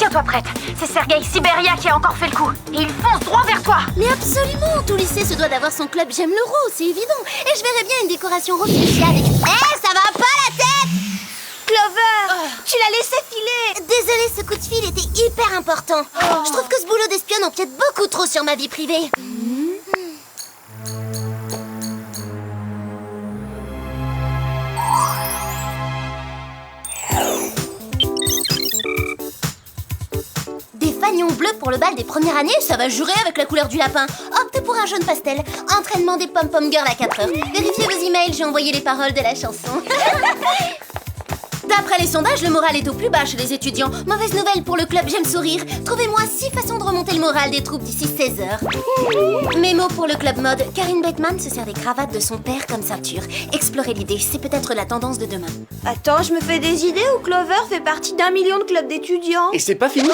tiens-toi prête. C'est Sergei Siberia qui a encore fait le coup. Et il fonce droit vers toi. Mais absolument, tout lycée se doit d'avoir son club J'aime le rose, c'est évident. Et je verrais bien une décoration rose fléchée avec... ça va pas la tête! Clover, tu l'as laissé filer. Désolée, ce coup de fil était hyper important. Je trouve que ce boulot d'espionne empiète beaucoup trop sur ma vie privée. Des fanions bleus pour le bal des premières années, ça va jurer avec la couleur du lapin. Opte pour un jaune pastel. Entraînement des pom-pom girls à 4 heures. Vérifiez vos emails, j'ai envoyé les paroles de la chanson. D'après les sondages, le moral est au plus bas chez les étudiants. Mauvaise nouvelle pour le club J'aime sourire. Trouvez-moi 6 façons de remonter le moral des troupes d'ici 16 heures. Mémo pour le club mode. Karine Bateman se sert des cravates de son père comme ceinture. Explorez l'idée, c'est peut-être la tendance de demain. Attends, je me fais des idées où Clover fait partie d'1 million de clubs d'étudiants. Et c'est pas fini.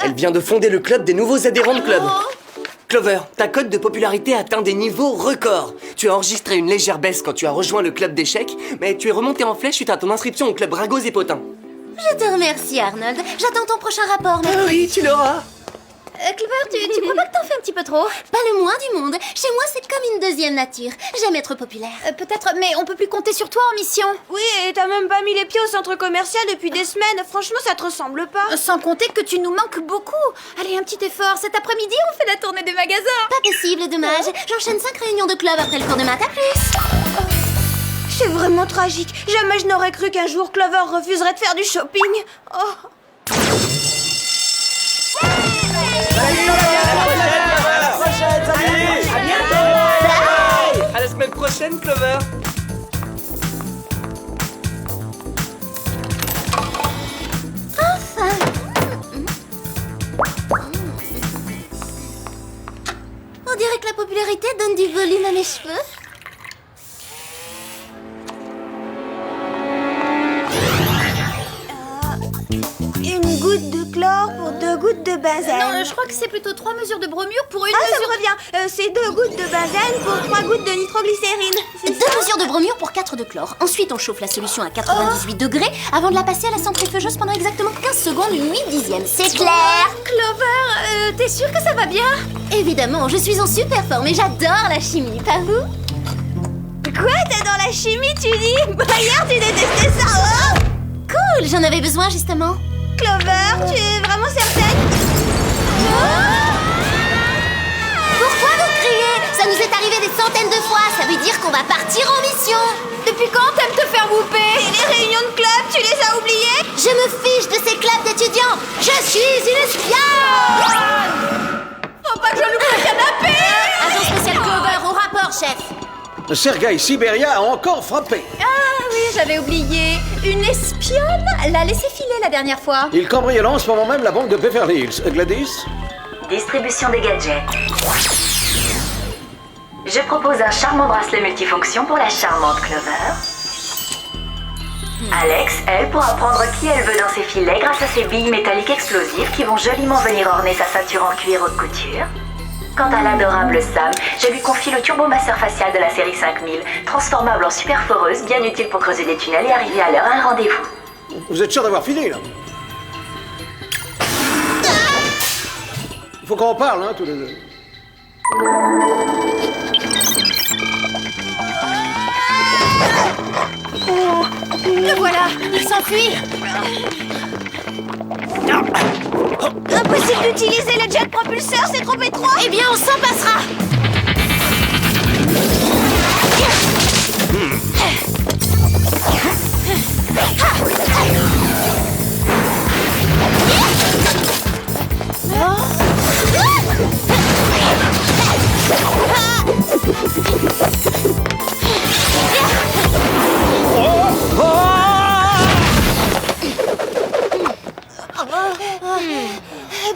Elle vient de fonder le club des nouveaux adhérents de club. Clover, ta cote de popularité atteint des niveaux records. Tu as enregistré une légère baisse quand tu as rejoint le club d'échecs, mais tu es remonté en flèche suite à ton inscription au club Ragos et Potins. Je te remercie, Arnold. J'attends ton prochain rapport. Ah oui, tu l'auras. Clover, tu crois pas que t'en fais un petit peu trop? Pas le moins du monde. Chez moi, c'est comme une deuxième nature. J'aime être populaire. Peut-être, mais on peut plus compter sur toi en mission. Oui, et t'as même pas mis les pieds au centre commercial depuis des semaines. Franchement, ça te ressemble pas. Sans compter que tu nous manques beaucoup. Allez, un petit effort. Cet après-midi, on fait la tournée des magasins. Pas possible, dommage. J'enchaîne 5 réunions de club après le cours de maths. À plus. C'est vraiment tragique. Jamais je n'aurais cru qu'un jour Clover refuserait de faire du shopping. Oh. À la semaine prochaine, Clover. On dirait que la popularité donne du volume à mes cheveux. Une goutte de chlore pour 2 gouttes de benzène. Non, je crois que c'est plutôt 3 mesures de bromure pour une Ah, ça mesure... me revient. C'est 2 gouttes de benzène pour 3 gouttes de nitroglycérine. C'est 2 mesures de bromure pour 4 de chlore. Ensuite, on chauffe la solution à 98 degrés avant de la passer à la centrifugeuses pendant exactement 15 secondes, 8 dixièmes. C'est clair? Clover, t'es sûre que ça va bien? Évidemment, je suis en super forme et j'adore la chimie, pas vous? Quoi? T'es dans la chimie, tu dis? Hier, tu détestais ça, oh! Cool, j'en avais besoin justement. Clover, tu es vraiment certaine? Pourquoi vous criez? Ça nous est arrivé des centaines de fois, ça veut dire qu'on va partir en mission. Depuis quand t'aimes te faire whooper? Et les réunions de club, tu les as oubliées? Je me fiche de ces clubs d'étudiants. Je suis une espionne. Faut pas que je loupe le canapé! Agent spécial Clover, au rapport, chef. Sergei Siberia a encore frappé. Ah oui, j'avais oublié. Une espionne l'a laissé filer la dernière fois. Il cambriole en ce moment même la banque de Beverly Hills. Gladys? Distribution des gadgets. Je propose un charmant bracelet multifonction pour la charmante Clover. Alex, elle, pourra prendre qui elle veut dans ses filets grâce à ses billes métalliques explosives qui vont joliment venir orner sa ceinture en cuir haute couture. Quant à l'adorable Sam, je lui confie le turbomasseur facial de la série 5000, transformable en super foreuse, bien utile pour creuser des tunnels et arriver à l'heure à un rendez-vous. Vous êtes sûr d'avoir fini, là? Faut qu'on parle, hein, tous les deux. Le voilà, il s'enfuit. Impossible d'utiliser le jet propulseur, c'est trop étroit. Eh bien, on s'en passera.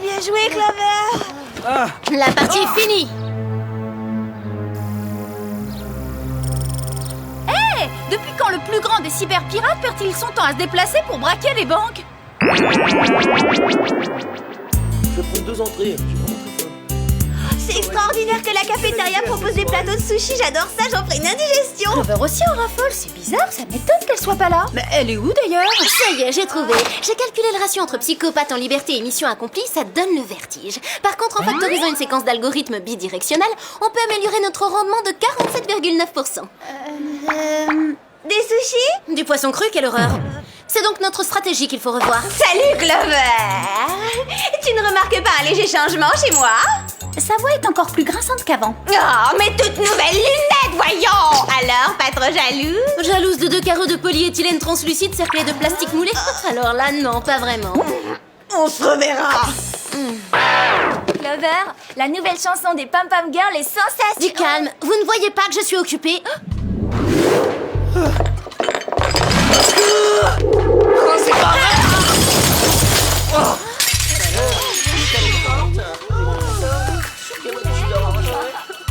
Bien joué, Clover. La partie est finie. Hé, depuis quand le plus grand des cyberpirates perd-il son temps à se déplacer pour braquer les banques? Je prends 2 entrées, je suis vraiment très fort. C'est extraordinaire que la cafétéria propose des plateaux de sushi. J'adore ça, j'en ferai une indigestion. Clover aussi en raffole, c'est bizarre, ça m'étonne qu'elle soit pas là. Mais elle est où d'ailleurs? Ça y est, j'ai trouvé. J'ai calculé le ratio entre psychopathe en liberté et mission accomplie, ça donne le vertige. Par contre, en factorisant une séquence d'algorithmes bidirectionnels, on peut améliorer notre rendement de 47,9%. Des sushis? Du poisson cru, quelle horreur. C'est donc notre stratégie qu'il faut revoir. Salut Clover. Tu ne remarques pas un léger changement chez moi? Sa voix est encore plus grinçante qu'avant. Oh, mais toutes nouvelles lunettes, voyons. Alors, pas trop jaloux? Jalouse de 2 carreaux de polyéthylène translucide cerclés de plastique moulé? Alors là, non, pas vraiment. On se reverra. Clover, la nouvelle chanson des Pom Pom Girls est sensationnelle. Du calme, vous ne voyez pas que je suis occupée?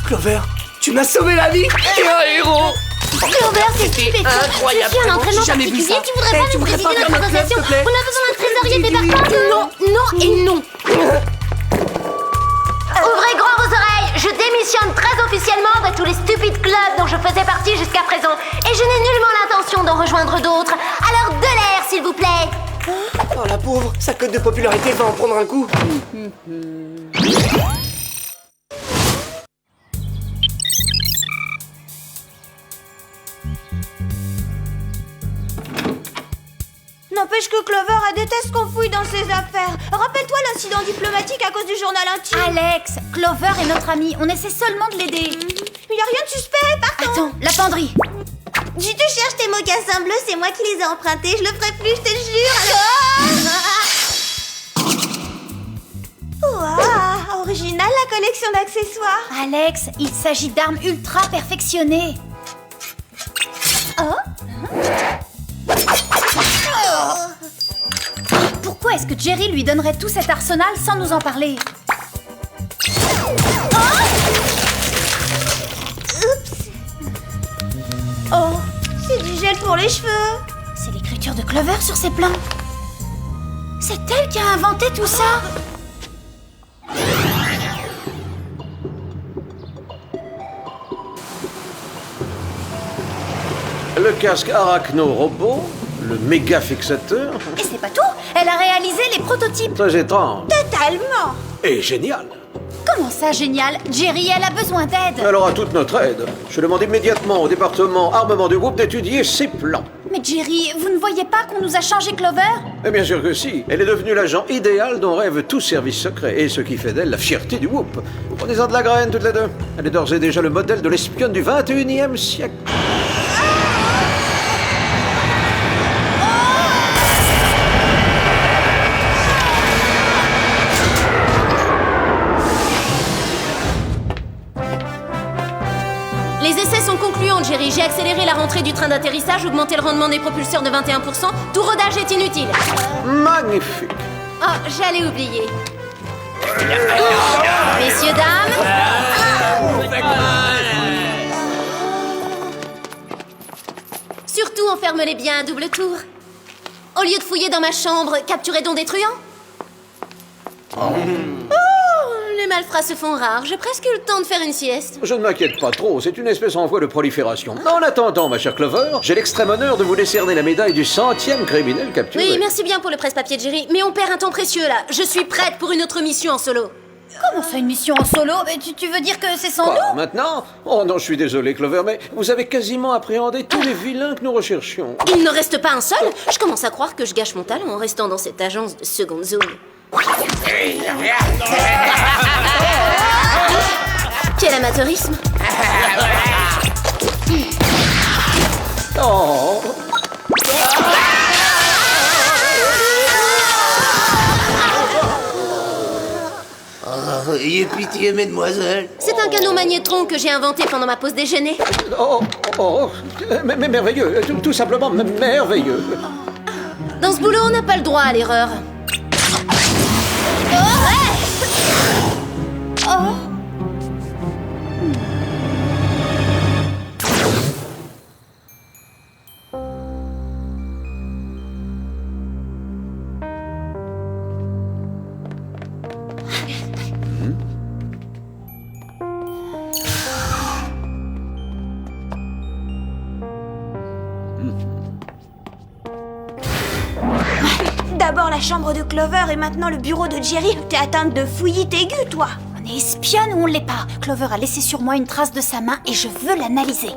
Clover, tu m'as sauvé la vie. T'es un héros. Clover, c'est stupéfiant. Incroyable, Je suis un vraiment, entraînement j'ai jamais vu particulier, ça. tu voudrais pas Tu nous voudrais pas présider faire notre notre club, association? s'il te plaît? On a besoin d'un trésorier débarquant. Non, non et non. Ouvrez grand vos oreilles. Je démissionne très officiellement de tous les stupides clubs dont je faisais partie jusqu'à présent. Et je n'ai nullement l'intention d'en rejoindre d'autres. Alors de l'air, s'il vous plaît. Oh la pauvre, sa cote de popularité va en prendre un coup. N'empêche que Clover a déteste qu'on fouille dans ses affaires. Rappelle-toi l'incident diplomatique à cause du journal intime. Alex, Clover est notre amie, on essaie seulement de l'aider. Il y a rien de suspect, partons. Attends, la penderie. Je te cherche tes mocassins bleus, c'est moi qui les ai empruntés. Je le ferai plus, je te jure. Waouh, original la collection d'accessoires. Alex, il s'agit d'armes ultra perfectionnées. Pourquoi est-ce que Jerry lui donnerait tout cet arsenal sans nous en parler? Oh, c'est du gel pour les cheveux. C'est l'écriture de Clover sur ses plans. C'est elle qui a inventé tout ça. Le casque arachno-robot, le méga fixateur, Et c'est pas tout, elle a réalisé les prototypes. très étrange Totalement. et génial. Comment ça, génial? Jerry, elle a besoin d'aide. Elle aura toute notre aide. Je demande immédiatement au département armement du groupe d'étudier ses plans. Mais Jerry, vous ne voyez pas qu'on nous a changé Clover? Et bien sûr que si. Elle est devenue l'agent idéal dont rêve tout service secret, et ce qui fait d'elle la fierté du groupe. Prenez-en de la graine toutes les deux. Elle est d'ores et déjà le modèle de l'espionne du 21e siècle. Les essais sont concluants, Jerry. J'ai accéléré la rentrée du train d'atterrissage, augmenté le rendement des propulseurs de 21%. Tout rodage est inutile. Magnifique. Oh, j'allais oublier. Messieurs, dames. Surtout, enferme-les bien à double tour. Au lieu de fouiller dans ma chambre, capturez donc des truands. Oh, les malfrats se font rares. J'ai presque eu le temps de faire une sieste. Je ne m'inquiète pas trop, c'est une espèce en voie de prolifération. En attendant, ma chère Clover, j'ai l'extrême honneur de vous décerner la médaille du 100e criminel capturé. Oui, merci bien pour le presse-papier de Jerry, mais on perd un temps précieux là. Je suis prête pour une autre mission en solo. Comment ça, une mission en solo? Mais tu veux dire que c'est sans Pas nous? maintenant? Oh non, je suis désolé, Clover, mais vous avez quasiment appréhendé tous les vilains que nous recherchions. Il ne reste pas un seul. Je commence à croire que je gâche mon talent en restant dans cette agence de seconde zone. Quel amateurisme! Oh. Ayez pitié, mesdemoiselles. C'est un canot magnétron que j'ai inventé pendant ma pause déjeuner. Mais merveilleux, tout simplement merveilleux. Dans ce boulot, on n'a pas le droit à l'erreur. d'abord la chambre de Clover et maintenant le bureau de Jerry. T'es atteinte de fouillite aiguë, toi. On est espionne ou on l'est pas? Clover a laissé sur moi une trace de sa main et je veux l'analyser.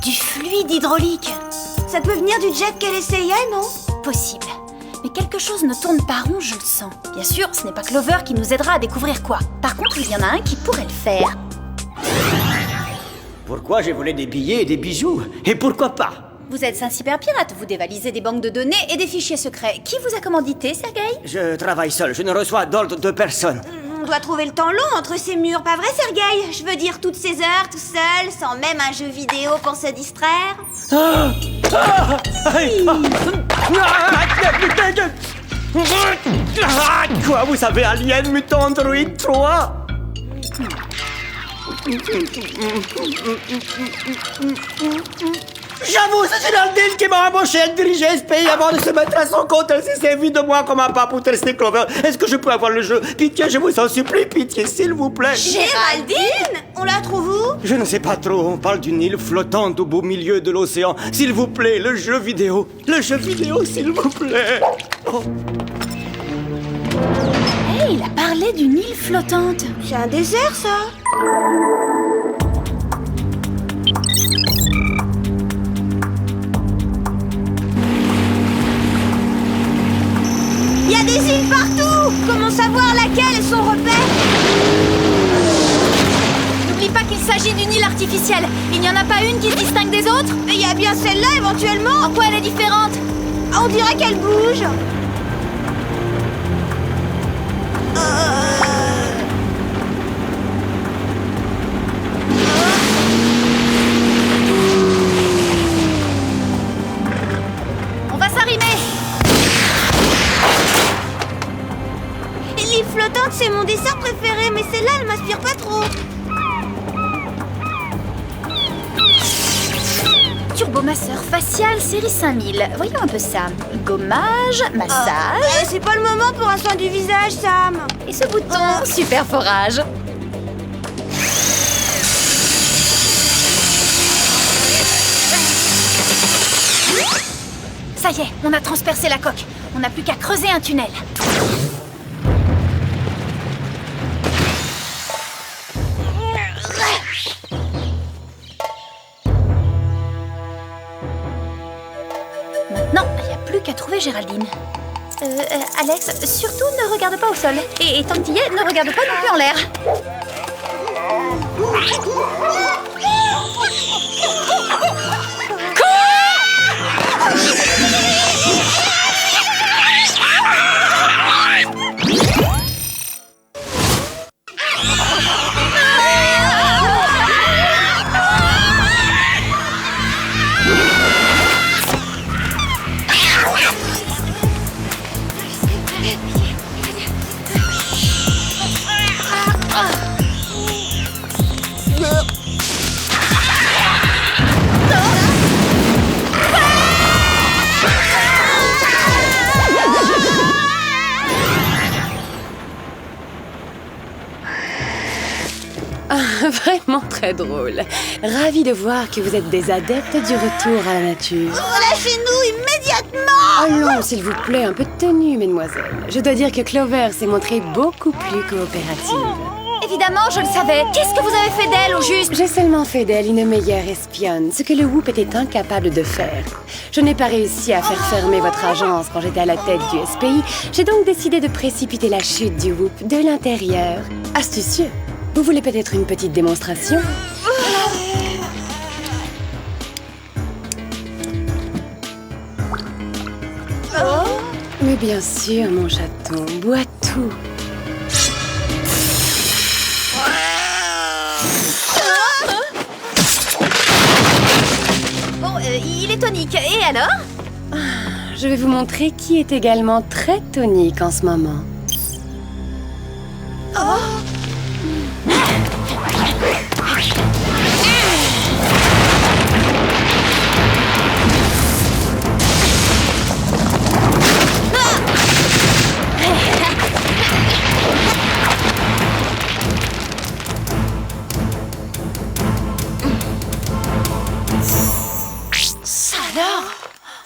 Du fluide hydraulique. Ça peut venir du jet qu'elle essayait, non? Possible. Mais quelque chose ne tourne pas rond, je le sens. Bien sûr, ce n'est pas Clover qui nous aidera à découvrir quoi. Par contre, il y en a un qui pourrait le faire. Pourquoi j'ai volé des billets et des bijoux? Et pourquoi pas? Vous êtes un cyberpirate, vous dévalisez des banques de données et des fichiers secrets. Qui vous a commandité, Sergei? Je travaille seul, je ne reçois d'ordre de personne. On doit trouver le temps long entre ces murs, pas vrai, Sergei? Je veux dire, toutes ces heures, tout seul, sans même un jeu vidéo pour se distraire. Quoi, vous savez, Alien Mutant Android 3? J'avoue, c'est Geraldine qui m'a embauché à diriger ce pays avant de se mettre à son compte. Elle s'est servie de moi comme un pas pour tester Clover. Est-ce que je peux avoir le jeu? Pitié, je vous en supplie, pitié, s'il vous plaît. Géraldine? On la trouve où? Je ne sais pas trop, on parle d'une île flottante au beau milieu de l'océan. S'il vous plaît, le jeu vidéo. Le jeu vidéo, s'il vous plaît. Oh. Hey, il a parlé d'une île flottante. C'est un désert, ça. Il y a des îles partout! Comment savoir laquelle est son repère? N'oublie pas qu'il s'agit d'une île artificielle. Il n'y en a pas une qui se distingue des autres? Mais il y a bien celle-là, éventuellement! En quoi elle est différente? On dirait qu'elle bouge! On va s'arrimer. L'île flottante, c'est mon dessert préféré, mais celle-là, elle m'inspire pas trop. Turbomasseur facial série 5000. Voyons un peu ça. Gommage, massage. C'est pas le moment pour un soin du visage, Sam. Et ce bouton, super forage. Ça y est, on a transpercé la coque. On n'a plus qu'à creuser un tunnel. Maintenant, il n'y a plus qu'à trouver Géraldine. Alex, surtout ne regarde pas au sol. Et tant qu'il y est, ne regarde pas non plus en l'air. Vraiment très drôle. Ravie de voir que vous êtes des adeptes du retour à la nature. Lâchez-nous immédiatement! Allons, s'il vous plaît, un peu de tenue, mesdemoiselles. Je dois dire que Clover s'est montrée beaucoup plus coopérative. Évidemment, je le savais. Qu'est-ce que vous avez fait d'elle, au juste? J'ai seulement fait d'elle une meilleure espionne, ce que le Whoop était incapable de faire. Je n'ai pas réussi à faire fermer votre agence quand j'étais à la tête du SPI. J'ai donc décidé de précipiter la chute du Whoop de l'intérieur. Astucieux. Vous voulez peut-être une petite démonstration? Mais bien sûr, mon chaton, bois tout. Bon, il est tonique. Et alors? Je vais vous montrer qui est également très tonique en ce moment.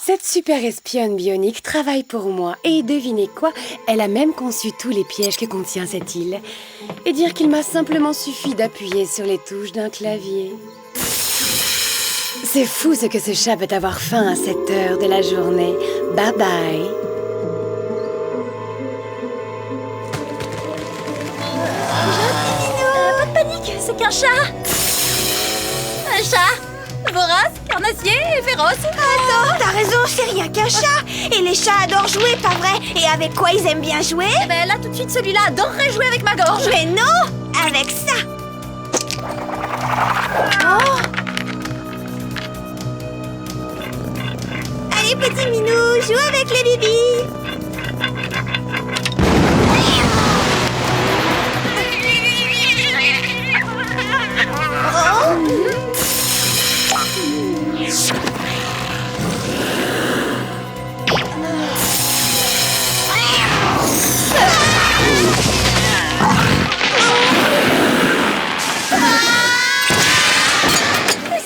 Cette super espionne bionique travaille pour moi et devinez quoi? Elle a même conçu tous les pièges que contient cette île. Et dire qu'il m'a simplement suffi d'appuyer sur les touches d'un clavier. C'est fou ce que ce chat peut avoir faim à cette heure de la journée. Bye bye. Pas de panique, c'est qu'un chat. Un chat vorace, carnassier et féroce. Attends, t'as raison, c'est rien qu'un chat. Et les chats adorent jouer, pas vrai? Et avec quoi ils aiment bien jouer? Eh ben là, tout de suite, celui-là adorerait jouer avec ma gorge. Mais non, avec ça. Oh. Allez, petit minou, joue avec les bébés.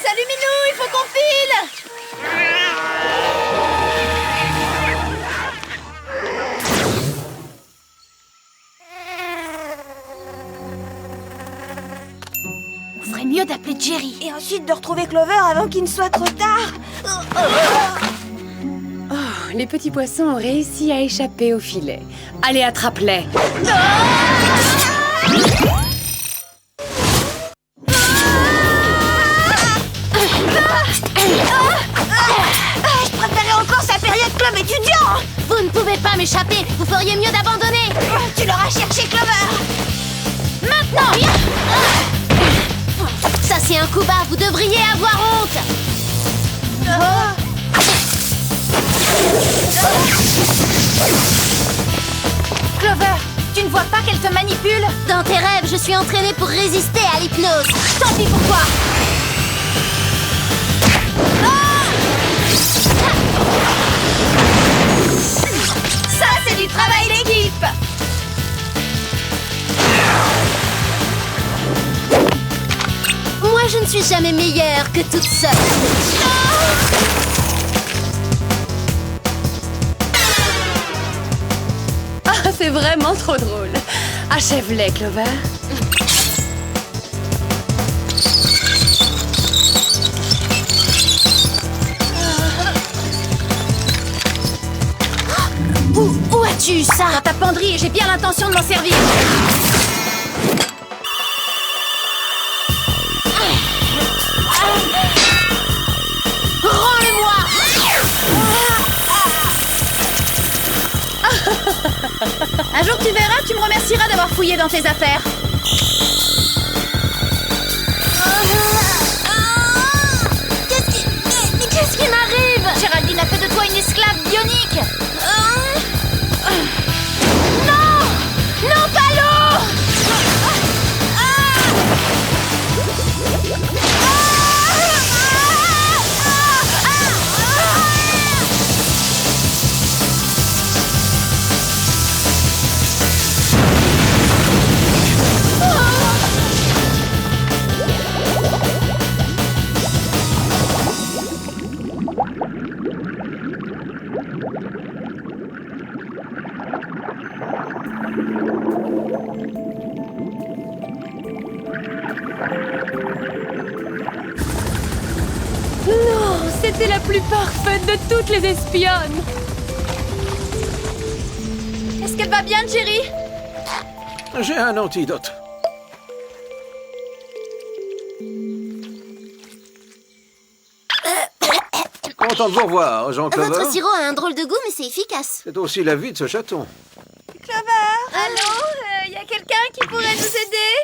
Salut Minou, il faut qu'on file. On ferait mieux d'appeler Jerry. Et ensuite de retrouver Clover avant qu'il ne soit trop tard. Oh, les petits poissons ont réussi à échapper au filet. Allez, attrape-les. Je préférais encore sa période club étudiant. Vous ne pouvez pas m'échapper. Vous feriez mieux d'abandonner. Tu l'auras cherché, Clover. Maintenant. Ça, c'est un coup bas. Vous devriez avoir honte. Clover, tu ne vois pas qu'elle te manipule? Dans tes rêves, je suis entraînée pour résister à l'hypnose. Tant pis pour toi. Ça, c'est du travail d'équipe. Moi, je ne suis jamais meilleure que toute seule. Ah, c'est vraiment trop drôle. Achève-les, Clover. Où as-tu ça? Dans ta penderie et j'ai bien l'intention de m'en servir. Rends-le-moi. Un jour tu verras, tu me remercieras d'avoir fouillé dans tes affaires. Qu'est-ce qui m'arrive? Géraldine a fait de toi une esclave bionique. Non! Non, pas l'eau! Non, c'était la plus parfaite de toutes les espionnes. Est-ce qu'elle va bien, Jerry? J'ai un antidote. Content de vous revoir, Jean-Clover. Votre sirop a un drôle de goût, mais c'est efficace. C'est aussi la vie de ce chaton. Clover. Allô? Y a quelqu'un qui pourrait nous aider?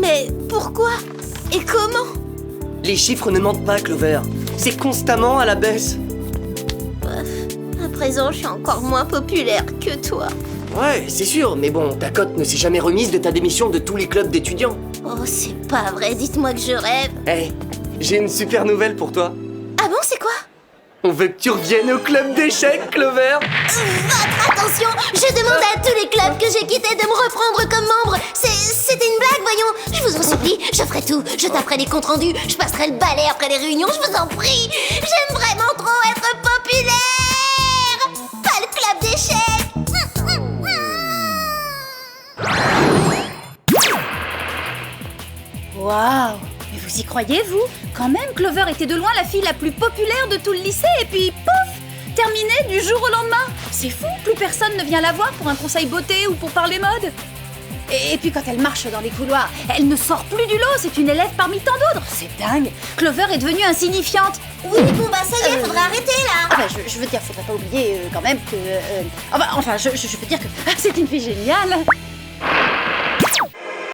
Mais pourquoi? Et comment? Les chiffres ne mentent pas, Clover. C'est constamment à la baisse. À présent, je suis encore moins populaire que toi. Ouais, c'est sûr, mais bon, ta cote ne s'est jamais remise de ta démission de tous les clubs d'étudiants. Oh, c'est pas vrai, dites-moi que je rêve. Hey, j'ai une super nouvelle pour toi. Ah bon, c'est quoi? On veut que tu reviennes au club d'échecs, Clover. Votre attention, je demande à tous les clubs que j'ai quittés de me reprendre comme membre. C'était une blague, voyons. Je vous en supplie, je ferai tout. Je taperai les comptes rendus, je passerai le balai après les réunions, je vous en prie. J'aime vraiment trop être populaire. Pas le club d'échecs. Waouh! Mais vous y croyez, vous? Quand même, Clover était de loin la fille la plus populaire de tout le lycée, et puis pouf! Terminé du jour au lendemain! C'est fou, plus personne ne vient la voir pour un conseil beauté ou pour parler mode! Et puis quand elle marche dans les couloirs, elle ne sort plus du lot, c'est une élève parmi tant d'autres! C'est dingue! Clover est devenue insignifiante! Oui, bon bah ça y est, faudra arrêter là. Enfin, je veux dire, faudrait pas oublier quand même que... je veux dire que c'est une fille géniale!